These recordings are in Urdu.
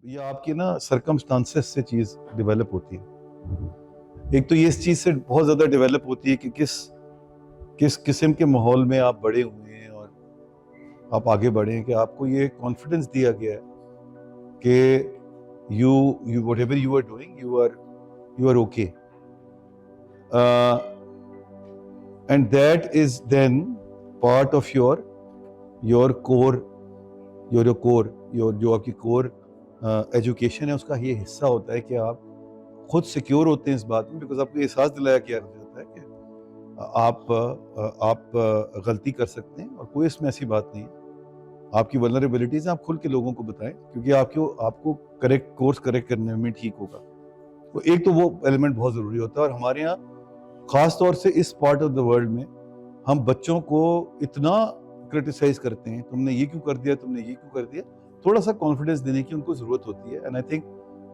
یہ آپ کی نا سرکمسٹانسز سے چیز ڈیولپ ہوتی ہے. ایک تو یہ اس چیز سے بہت زیادہ ڈیولپ ہوتی ہے کہ کس قسم کے ماحول میں آپ بڑے ہوئے ہیں اور آپ آگے بڑھے ہیں, کہ آپ کو یہ کانفیڈنس دیا گیا ہے کہ you whatever you are doing, you are okay. And that is then part of your core, جو آپ کی کور ایجوکیشن ہے اس کا یہ حصہ ہوتا ہے کہ آپ خود سیکیور ہوتے ہیں اس بات میں, بیکاز آپ کو احساس دلایا کیا جاتا ہے کہ آپ غلطی کر سکتے ہیں اور کوئی اس میں ایسی بات نہیں ہے. آپ کی ولنریبلٹیز ہیں, آپ کھل کے لوگوں کو بتائیں, کیونکہ آپ کو کورس کریکٹ کرنے میں ٹھیک ہوگا. تو ایک تو وہ ایلیمنٹ بہت ضروری ہوتا ہے. اور ہمارے یہاں خاص طور سے اس پارٹ آف دا ورلڈ میں ہم بچوں کو اتنا کرٹیسائز کرتے ہیں, تم نے یہ کیوں کر دیا, تم نے یہ کیوں کر دیا. تھوڑا سا کانفیڈنس دینے کی ان کو ضرورت ہوتی ہے, and I think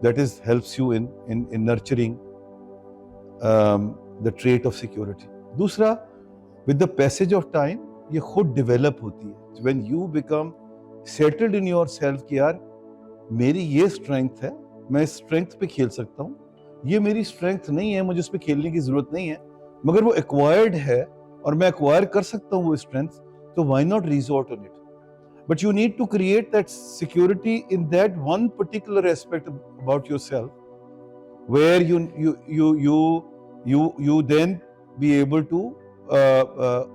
that is helps you in nurturing the trait of security. دوسرا, with the passage of time یہ خود ڈیولپ ہوتی ہے. when you become settled in yourself کہ یار میری یہ اسٹرینگتھ ہے, میں اس اسٹرینگتھ پہ کھیل سکتا ہوں, یہ میری اسٹرینگتھ نہیں ہے, مجھے اس پہ کھیلنے کی ضرورت نہیں ہے, مگر وہ ایکوائرڈ ہے اور میں ایکوائر کر سکتا ہوں وہ اسٹرینگتھ, تو why not resort on it. But you need to create that security in that one particular aspect about yourself where you then be able to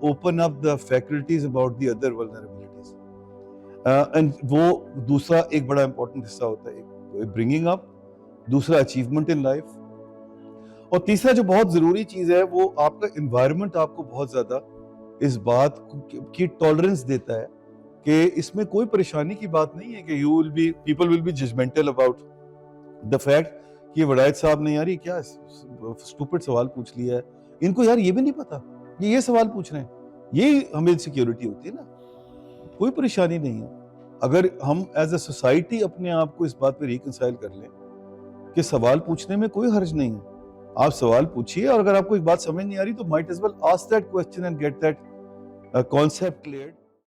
open up the faculties about the other vulnerabilities. And وہ دوسرا ایک بڑا امپورٹنٹ حصہ ہوتا ہے bringing up, دوسرا achievement in life, اور تیسرا جو بہت ضروری چیز ہے وہ آپ کا environment آپ کو بہت زیادہ اس بات کی ٹالرنس دیتا ہے کہ اس میں کوئی پریشانی کی بات نہیں ہے کہ people will be judgmental about the fact کہ وڈائت صاحب نے یار یہ کیا stupid سوال پوچھ لیا ہے, ان کو یار یہ بھی نہیں پتا یہ سوال پوچھ رہے ہیں. یہ ہمیں انسیکیورٹی ہوتی ہے نا. کوئی پریشانی نہیں ہے اگر ہم ایز اے سوسائٹی اپنے آپ کو اس بات پہ ریکنسائل کر لیں کہ سوال پوچھنے میں کوئی حرج نہیں ہے. آپ سوال پوچھیے, اور اگر آپ کو ایک بات سمجھ نہیں آ رہی تو might as well ask that question and get that concept cleared.